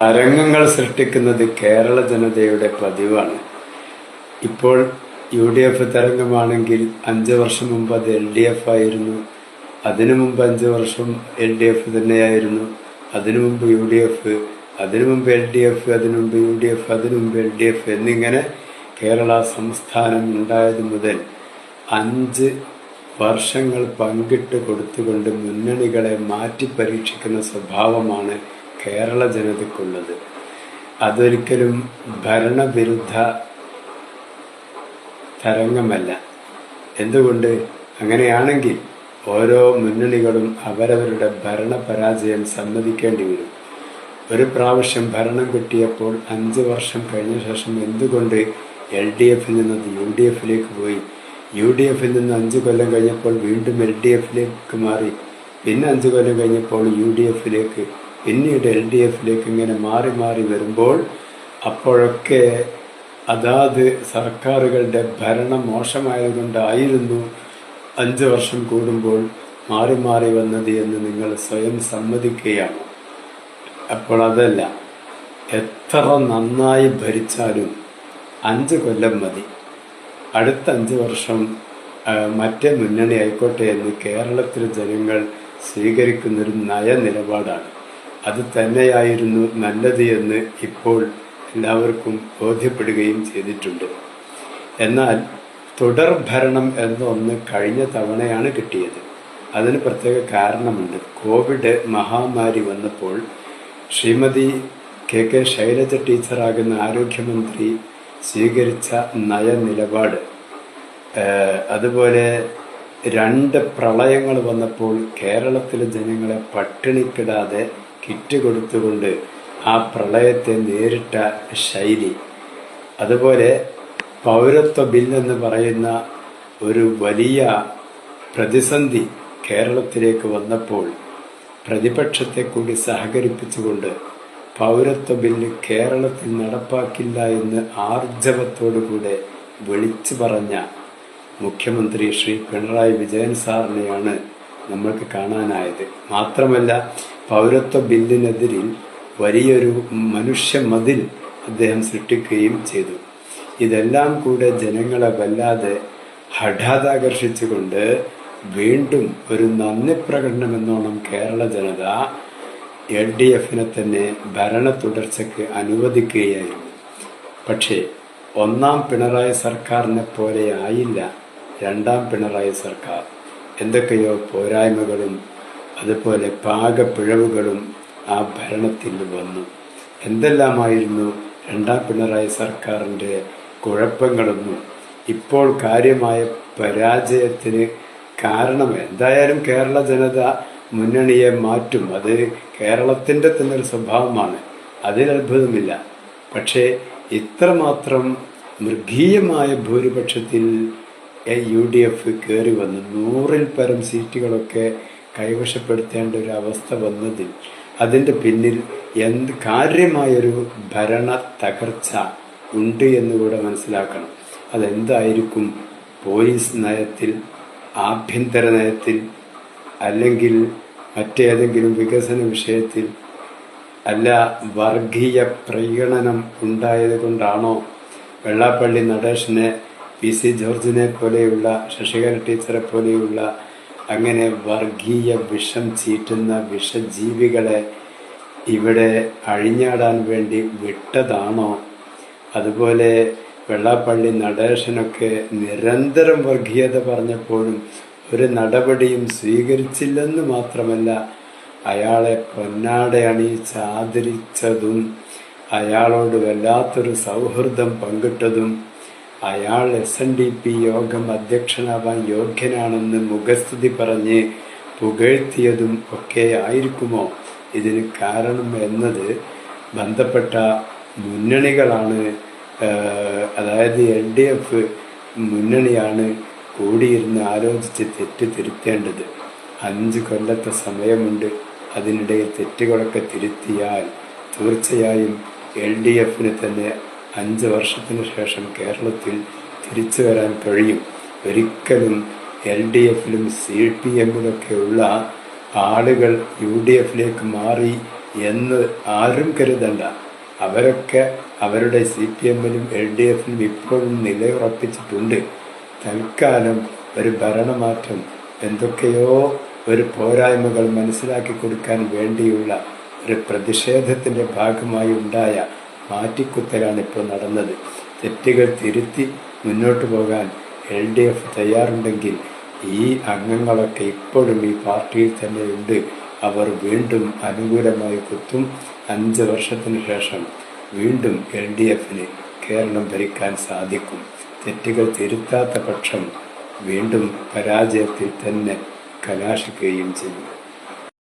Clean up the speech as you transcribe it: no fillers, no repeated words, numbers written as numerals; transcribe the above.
തരംഗങ്ങൾ സൃഷ്ടിക്കുന്നത് കേരള ജനതയുടെ പതിവാണ്. ഇപ്പോൾ UDF തരംഗമാണെങ്കിൽ 5 വർഷം മുമ്പ് അത് LDF ആയിരുന്നു. അതിനു മുമ്പ് 5 വർഷം LDF തന്നെയായിരുന്നു. അതിനു മുമ്പ് UDF, അതിനു മുമ്പ് LDF, അതിനു മുമ്പ് UDF, അതിനു മുമ്പ് LDF എന്നിങ്ങനെ കേരള സംസ്ഥാനം ഉണ്ടായത് മുതൽ 5 വർഷങ്ങൾ പങ്കിട്ട് കൊടുത്തുകൊണ്ട് മുന്നണികളെ മാറ്റി പരീക്ഷിക്കുന്ന സ്വഭാവമാണ് കേരള ജനതയ്ക്കുള്ളത്. അതൊരിക്കലും ഭരണവിരുദ്ധ തരംഗമല്ല. എന്തുകൊണ്ട്? അങ്ങനെയാണെങ്കിൽ ഓരോ മുന്നണികളും അവരവരുടെ ഭരണപരാജയം സമ്മതിക്കേണ്ടി വരും. ഒരു പ്രാവശ്യം ഭരണം കിട്ടിയപ്പോൾ 5 വർഷം കഴിഞ്ഞ ശേഷം എന്തുകൊണ്ട് LDFിൽ നിന്നത് UDFിലേക്ക് പോയി? UDFിൽ നിന്ന് 5 കൊല്ലം കഴിഞ്ഞപ്പോൾ വീണ്ടും LDFിലേക്ക് മാറി. പിന്നെ 5 കൊല്ലം കഴിഞ്ഞപ്പോൾ UDFിലേക്ക്, പിന്നീട് LDFിലേക്ക് ഇങ്ങനെ മാറി മാറി വരുമ്പോൾ അപ്പോഴൊക്കെ അതാത് സർക്കാരുകളുടെ ഭരണം മോശമായതുകൊണ്ടായിരുന്നു 5 വർഷം കൂടുമ്പോൾ മാറി മാറി വന്നത് എന്ന് നിങ്ങൾ സ്വയം സമ്മതിക്കുകയാണ്. അപ്പോൾ അതല്ല, എത്ര നന്നായി ഭരിച്ചാലും 5 കൊല്ലം മതി, അടുത്ത 5 വർഷം മറ്റേ മുന്നണി ആയിക്കോട്ടെ എന്ന് കേരളത്തിലെ ജനങ്ങൾ സ്വീകരിക്കുന്നൊരു നയനിലപാടാണ്. അത് തന്നെയായിരുന്നു നല്ലത് എന്ന് ഇപ്പോൾ എല്ലാവർക്കും ബോധ്യപ്പെടുകയും ചെയ്തിട്ടുണ്ട്. എന്നാൽ തുടർ ഭരണം എന്നൊന്ന് കഴിഞ്ഞ തവണയാണ് കിട്ടിയത്. അതിന് പ്രത്യേക കാരണമുണ്ട്. കോവിഡ് മഹാമാരി വന്നപ്പോൾ ശ്രീമതി KK ശൈലജ ടീച്ചറാകുന്ന ആരോഗ്യമന്ത്രി സ്വീകരിച്ച നയനിലപാട്, അതുപോലെ 2 പ്രളയങ്ങൾ വന്നപ്പോൾ കേരളത്തിലെ ജനങ്ങളെ പട്ടിണിക്കിടാതെ കിറ്റ് കൊടുത്തുകൊണ്ട് ആ പ്രളയത്തെ നേരിട്ട ശൈലി, അതുപോലെ പൗരത്വ ബില്ലെന്ന് പറയുന്ന ഒരു വലിയ പ്രതിസന്ധി കേരളത്തിലേക്ക് വന്നപ്പോൾ പ്രതിപക്ഷത്തെ കൂടി സഹകരിപ്പിച്ചുകൊണ്ട് പൗരത്വ ബില്ല് കേരളത്തിൽ നടപ്പാക്കില്ല എന്ന് ആർജവത്തോടുകൂടെ വിളിച്ചു പറഞ്ഞ മുഖ്യമന്ത്രി ശ്രീ പിണറായി വിജയൻ സാറിനെയാണ് നമ്മൾക്ക് കാണാനായത്. മാത്രമല്ല, പൗരത്വ ബില്ലിനെതിരിൽ വലിയൊരു മനുഷ്യ മതിൽ അദ്ദേഹം സൃഷ്ടിക്കുകയും ചെയ്തു. ഇതെല്ലാം കൂടെ ജനങ്ങളെ വല്ലാതെ ഹഠാതാകർഷിച്ചുകൊണ്ട് വീണ്ടും ഒരു നന്ദി പ്രകടനം എന്നോണം കേരള ജനത LDFിനെ തന്നെ ഭരണ തുടർച്ചയ്ക്ക് അനുവദിക്കുകയായിരുന്നു. പക്ഷേ 1ാം പിണറായി സർക്കാരിനെ പോലെ ആയില്ല 2ാം പിണറായി സർക്കാർ. എന്തൊക്കെയോ പോരായ്മകളും അതുപോലെ പാകപ്പിഴവുകളും ആ ഭരണത്തിൽ വന്നു. എന്തെല്ലാമായിരുന്നു 2ാം പിണറായി സർക്കാരിൻ്റെ കുഴപ്പങ്ങളൊന്നും ഇപ്പോൾ കാര്യമായ പരാജയത്തിന് കാരണം. എന്തായാലും കേരള ജനത മുന്നണിയെ മാറ്റും. അത് കേരളത്തിൻ്റെ തന്നെ ഒരു സ്വഭാവമാണ്, അതിലത്ഭുതമില്ല. പക്ഷേ ഇത്രമാത്രം മൃഗീയമായ ഭൂരിപക്ഷത്തിൽ UDF കയറി വന്നു 100-ൽ പരം സീറ്റുകളൊക്കെ കൈവശപ്പെടുത്തേണ്ട ഒരു അവസ്ഥ വന്നതിൽ അതിൻ്റെ പിന്നിൽ കാര്യമായൊരു ഭരണ തകർച്ച ഉണ്ട് എന്നുകൂടെ മനസ്സിലാക്കണം. അതെന്തായിരിക്കും? പോലീസ് നയത്തിൽ, ആഭ്യന്തര നയത്തിൽ, അല്ലെങ്കിൽ മറ്റേതെങ്കിലും വികസന വിഷയത്തിൽ, അല്ല വർഗീയ പ്രകടനം ഉണ്ടായത് കൊണ്ടാണോ വെള്ളാപ്പള്ളി നടേശനെ, PC ജോർജിനെ പോലെയുള്ള, ശശികല ടീച്ചറെ പോലെയുള്ള അങ്ങനെ വർഗീയ വിഷം ചീറ്റുന്ന വിഷജീവികളെ ഇവിടെ അഴിഞ്ഞാടാൻ വേണ്ടി വിട്ടതാണോ? അതുപോലെ വെള്ളാപ്പള്ളി നടേശനൊക്കെ നിരന്തരം വർഗീയത പറഞ്ഞപ്പോഴും ഒരു നടപടിയും സ്വീകരിച്ചില്ലെന്ന് മാത്രമല്ല, അയാളെ പൊന്നാട അണിയിച്ച് ആദരിച്ചതും അയാളോട് വല്ലാത്തൊരു സൗഹൃദം പങ്കിട്ടതും അയാൾ SNDP യോഗം അധ്യക്ഷനാവാൻ യോഗ്യനാണെന്ന് മുഖസ്തുതി പറഞ്ഞ് പുകഴ്ത്തിയതും ഒക്കെ ആയിരിക്കുമോ ഇതിന് കാരണം എന്നത് ബന്ധപ്പെട്ട മുന്നണികളാണ്. അതായത് LDF മുന്നണിയാണ് കൂടിയിരുന്ന് ആലോചിച്ച് തെറ്റ് തിരുത്തേണ്ടത്. 5 കൊല്ലത്തെ സമയമുണ്ട്. അതിനിടയിൽ തെറ്റുകളൊക്കെ തിരുത്തിയാൽ തീർച്ചയായും LDFന് തന്നെ 5 വർഷത്തിന് ശേഷം കേരളത്തിൽ തിരിച്ചു വരാൻ കഴിയും. ഒരിക്കലും LDFിലും CPMലൊക്കെ ഉള്ള ആളുകൾ UDFിലേക്ക് മാറി എന്ന് ആരും കരുതണ്ട. അവരൊക്കെ അവരുടെ CPM-ലും LDF-ലും ഇപ്പോഴും നിലയുറപ്പിച്ചിട്ടുണ്ട്. തൽക്കാലം ഒരു ഭരണമാറ്റം, എന്തൊക്കെയോ ഒരു പോരായ്മകൾ മനസ്സിലാക്കി കൊടുക്കാൻ വേണ്ടിയുള്ള ഒരു പ്രതിഷേധത്തിൻ്റെ ഭാഗമായി ഉണ്ടായ മാറ്റിക്കുത്തലാണ് ഇപ്പോൾ നടന്നത്. തെറ്റുകൾ തിരുത്തി മുന്നോട്ട് പോകാൻ LDF തയ്യാറുണ്ടെങ്കിൽ ഈ അംഗങ്ങളൊക്കെ ഇപ്പോഴും ഈ പാർട്ടിയിൽ തന്നെയുണ്ട്. അവർ വീണ്ടും അനുകൂലമായി കുത്തും. 5 വർഷത്തിന് ശേഷം വീണ്ടും LDF-ന് കേരളം ഭരിക്കാൻ സാധിക്കും. തെറ്റുകൾ തിരുത്താത്ത പക്ഷം വീണ്ടും പരാജയത്തിൽ തന്നെ കലാശിക്കുകയും ചെയ്യും.